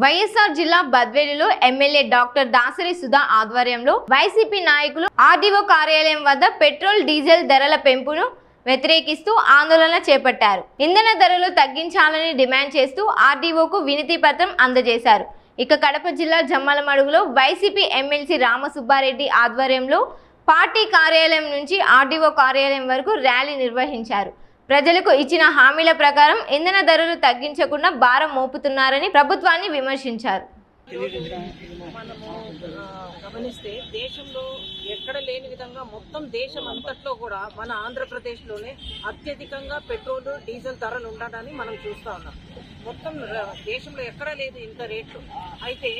వైఎస్ఆర్ జిల్లా బద్వేలులో MLA doctor Dasari Sudha ఆధ్వర్యంలో YCP నాయకులు ఆర్డీఓ కార్యాలయం వద్ద పెట్రోల్ డీజిల్ ధరల పెంపును వ్యతిరేకిస్తూ ఆందోళన చేపట్టారు. ఇంధన ధరలు తగ్గించాలని డిమాండ్ చేస్తూ ఆర్డీఓకు వినతి పత్రం అందజేశారు. ఇక కడప జిల్లా జమ్మలమడుగులో వైసీపీ ఎమ్మెల్సీ రామసుబ్బారెడ్డి ఆధ్వర్యంలో పార్టీ కార్యాలయం నుంచి ఆర్డీఓ కార్యాలయం వరకు ర్యాలీ నిర్వహించారు. ప్రజలకు ఇచ్చిన హామీల ప్రకారం ఇంధన ధరలు తగ్గించకుండా భారం మోపుతున్నారని ప్రభుత్వాన్ని విమర్శించారు. మనము గమనిస్తే దేశంలో ఎక్కడ లేని విధంగా మొత్తం దేశం అంతట్లో కూడా మన ఆంధ్రప్రదేశ్లోనే అత్యధికంగా పెట్రోల్ డీజిల్ ధరలు ఉండడాన్ని మనం చూస్తూ ఉన్నాం. మొత్తం దేశంలో ఎక్కడ లేదు ఇంత రేట్లు. అయితే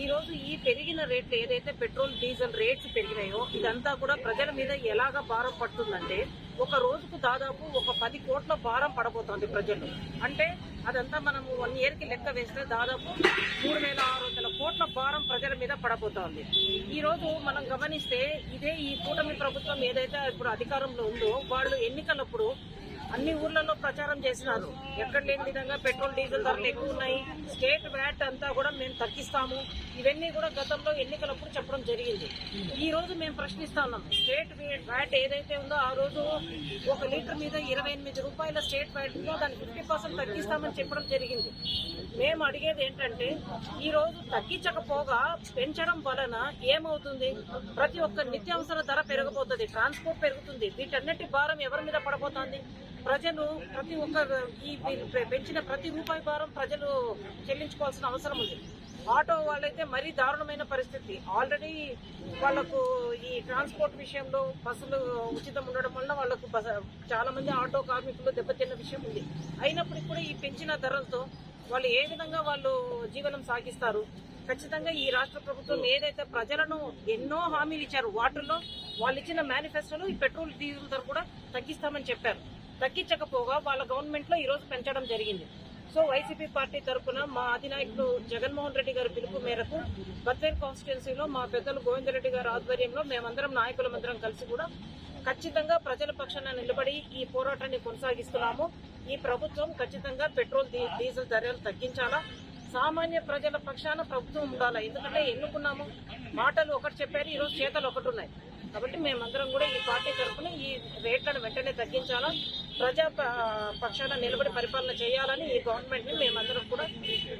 ఈరోజు ఈ పెరిగిన రేట్లు ఏదైతే పెట్రోల్ డీజిల్ రేట్స్ పెరిగినాయో ఇదంతా కూడా ప్రజల మీద ఎలాగ భారం పడుతుందంటే ఒక రోజుకు దాదాపు ఒక 10 కోట్ల భారం పడబోతోంది ప్రజలు. అంటే అదంతా మనము 1 ఇయర్కి లెక్క వేస్తే దాదాపు 3,600 కోట్ల భారం ప్రజల మీద పడబోతోంది. ఈరోజు మనం గమనిస్తే ఇదే ఈ కూటమి ప్రభుత్వం ఏదైతే ఇప్పుడు అధికారంలో ఉందో వాళ్ళు ఎన్నికలప్పుడు అన్ని ఊర్లలో ప్రచారం చేసినారు. ఎక్కడ లేని విధంగా పెట్రోల్ డీజిల్ ధరలు ఎక్కువ ఉన్నాయి, స్టేట్ వ్యాట్ అంతా కూడా మేము తగ్గిస్తాము, ఇవన్నీ కూడా గతంలో ఎన్నికలప్పుడు చెప్పడం జరిగింది. ఈ రోజు మేము ప్రశ్నిస్తా ఉన్నాం. స్టేట్ వ్యాట్ ఏదైతే ఉందో ఆ రోజు 1 లీటర్ మీద 28 రూపాయల స్టేట్ వ్యాట్ ఉందో దాన్ని 50% తగ్గిస్తామని చెప్పడం జరిగింది. మేము అడిగేది ఏంటంటే ఈ రోజు తగ్గించకపోగా పెంచడం వలన ఏమవుతుంది? ప్రతి ఒక్క నిత్యావసర ధర పెరిగిపోతుంది, ట్రాన్స్పోర్ట్ పెరుగుతుంది. వీటన్నిటి భారం ఎవరి మీద పడబోతోంది? ప్రజలు ప్రతి ఒక్క ఈ పెంచిన ప్రతి రూపాయి భారం ప్రజలు చెల్లించుకోవాల్సిన అవసరం ఉంది. ఆటో వాళ్ళైతే మరీ దారుణమైన పరిస్థితి. ఆల్రెడీ వాళ్లకు ఈ ట్రాన్స్పోర్ట్ విషయంలో బస్సులు ఉచితం ఉండడం వల్ల వాళ్లకు చాలా మంది ఆటో కార్మికులు దెబ్బతిన్న విషయం ఉంది. అయినప్పటికీ కూడా ఈ పెంచిన ధరలతో వాళ్ళు ఏ విధంగా వాళ్ళు జీవనం సాగిస్తారు? ఖచ్చితంగా ఈ రాష్ట్ర ప్రభుత్వం ఏదైతే ప్రజలను ఎన్నో హామీలు ఇచ్చారు వాటిల్లో వాళ్ళు ఇచ్చిన మేనిఫెస్టోలో ఈ పెట్రోల్ డీజిల్ ధర కూడా తగ్గిస్తామని చెప్పారు. తగ్గించకపోగా వాళ్ళ గవర్నమెంట్ లో ఈ రోజు పెంచడం జరిగింది. సో వైసీపీ పార్టీ తరఫున మా అధినాయకుడు జగన్మోహన్ రెడ్డి గారి పిలుపు మేరకు బద్వేల్ కాన్స్టిట్యున్సీలో మా పెద్దలు గోవిందరెడ్డి గారి ఆధ్వర్యంలో మేమందరం నాయకులమందరం కలిసి కూడా ఖచ్చితంగా ప్రజల పక్షాన నిలబడి ఈ పోరాటాన్ని కొనసాగిస్తున్నాము. ఈ ప్రభుత్వం ఖచ్చితంగా పెట్రోల్ డీజిల్ ధరలు తగ్గించాలా, సామాన్య ప్రజల పక్షాన ప్రభుత్వం ఉండాలా. ఎందుకంటే ఎన్నుకున్నాము, మాటలు ఒకటి చెప్పారు, ఈరోజు చేతలు ఒకటి ఉన్నాయి. కాబట్టి మేమందరం కూడా ఈ పార్టీ తరఫున ఈ రేట్లను వెంటనే తగ్గించాలా, ప్రజా పక్షాన నిలబడి పరిపాలన చేయాలని ఈ గవర్నమెంట్ ని మేమందరం కూడా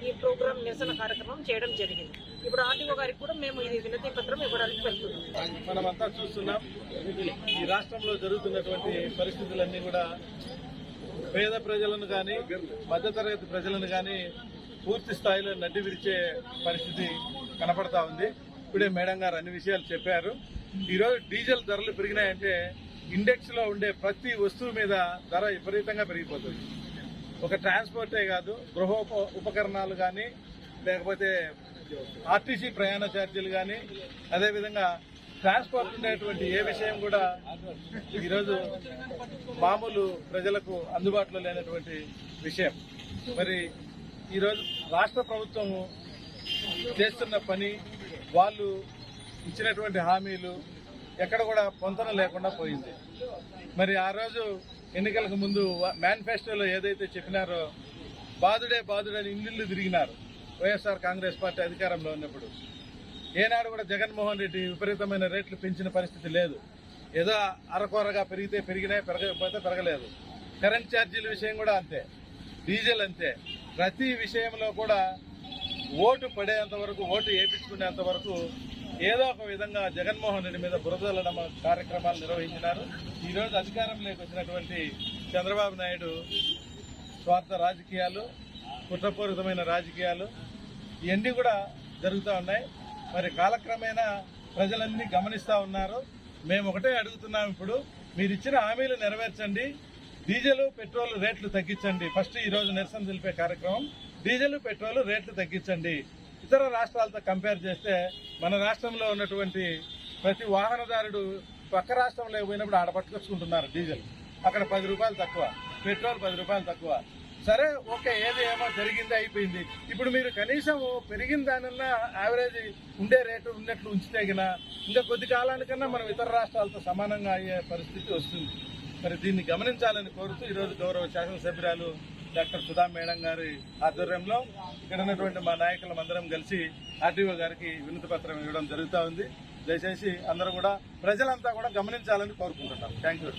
ఈ ప్రోగ్రాం నిరసన కార్యక్రమం చేయడం జరిగింది. ఇప్పుడు ఆర్డీఓ గారికి కూడా మేము ఇది వినతి పత్రం ఇవ్వడానికి వెళ్తున్నాం. మనమంతా చూస్తున్నాం ఈ రాష్ట్రంలో జరుగుతున్నటువంటి పరిస్థితులన్నీ కూడా పేద ప్రజలను కానీ మధ్యతరగతి ప్రజలను కానీ పూర్తి స్థాయిలో నడ్డి విరిచే పరిస్థితి కనపడతా ఉంది. ఇప్పుడే మేడం గారు అన్ని విషయాలు చెప్పారు. ఈరోజు డీజిల్ ధరలు పెరిగినాయంటే ఇండెక్స్ లో ఉండే ప్రతి వస్తువు మీద ధర విపరీతంగా పెరిగిపోతుంది. ఒక ట్రాన్స్పోర్టే కాదు, గృహ ఉపకరణాలు కానీ, లేకపోతే ఆర్టీసీ ప్రయాణ ఛార్జీలు కానీ, అదేవిధంగా ట్రాన్స్పోర్ట్ ఉండేటువంటి ఏ విషయం కూడా ఈరోజు మామూలు ప్రజలకు అందుబాటులో లేనటువంటి విషయం. మరి ఈరోజు రాష్ట్ర ప్రభుత్వం చేస్తున్న పని, వాళ్ళు ఇచ్చినటువంటి హామీలు ఎక్కడ కూడా పొంతన లేకుండా పోయింది. మరి ఆ రోజు ఎన్నికలకు ముందు మేనిఫెస్టోలో ఏదైతే చెప్పినారో బాధుడే బాధుడని ఇల్లు తిరిగినారు వైఎస్ఆర్ కాంగ్రెస్ పార్టీ అధికారంలో ఉన్నప్పుడు. ఏనాడు కూడా జగన్మోహన్ రెడ్డి విపరీతమైన రేట్లు పెంచిన పరిస్థితి లేదు. ఏదో అరకొరగా పెరిగితే పెరిగినాయి, పెరగకపోతే పెరగలేదు. కరెంట్ ఛార్జీల విషయం కూడా అంతే, డీజిల్ అంతే. ప్రతి విషయంలో కూడా ఓటు పడేంత వరకు, ఓటు వేయించుకునేంత వరకు ఏదో ఒక విధంగా జగన్మోహన్ రెడ్డి మీద బురదలడం కార్యక్రమాలు నిర్వహించినారు. ఈరోజు అధికారంలోకి వచ్చినటువంటి చంద్రబాబు నాయుడు స్వార్థ రాజకీయాలు, కుట్రపూరితమైన రాజకీయాలు ఇవన్నీ కూడా జరుగుతూ ఉన్నాయి. మరి కాలక్రమేణా ప్రజలన్నీ గమనిస్తూ ఉన్నారు. మేము ఒకటే అడుగుతున్నాం, ఇప్పుడు మీరు ఇచ్చిన హామీలు నెరవేర్చండి, డీజిల్ పెట్రోల్ రేట్లు తగ్గించండి. ఫస్ట్ ఈరోజు నిరసన తెలిపే కార్యక్రమం, డీజిల్ పెట్రోల్ రేట్లు తగ్గించండి. ఇతర రాష్ట్రాలతో కంపేర్ చేస్తే మన రాష్ట్రంలో ఉన్నటువంటి ప్రతి వాహనదారుడు పక్క రాష్ట్రంలో పోయినప్పుడు ఆడ పట్టుకొచ్చుకుంటున్నారు డీజిల్. అక్కడ 10 రూపాయలు తక్కువ, పెట్రోల్ 10 రూపాయలు తక్కువ. సరే, ఓకే, ఏది ఏమో జరిగింది, అయిపోయింది. ఇప్పుడు మీరు కనీసం పెరిగిన దానిన్నా యావరేజ్ ఉండే రేటు ఉన్నట్లు ఉంచితే గినా ఇంకా కొద్ది కాలానికన్నా మనం ఇతర రాష్ట్రాలతో సమానంగా అయ్యే పరిస్థితి వస్తుంది. మరి దీన్ని గమనించాలని కోరుతూ ఈరోజు గౌరవ శాసనసభ్యురాలు డాక్టర్ సుధా మేడం గారి ఆధ్వర్యంలో ఇక్కడ ఉన్నటువంటి మా నాయకులం అందరం కలిసి ఆర్టీఓ గారికి వినతి పత్రం ఇవ్వడం జరుగుతూ ఉంది. దయచేసి అందరూ కూడా ప్రజలంతా కూడా గమనించాలని కోరుకుంటున్నాం. Thank you.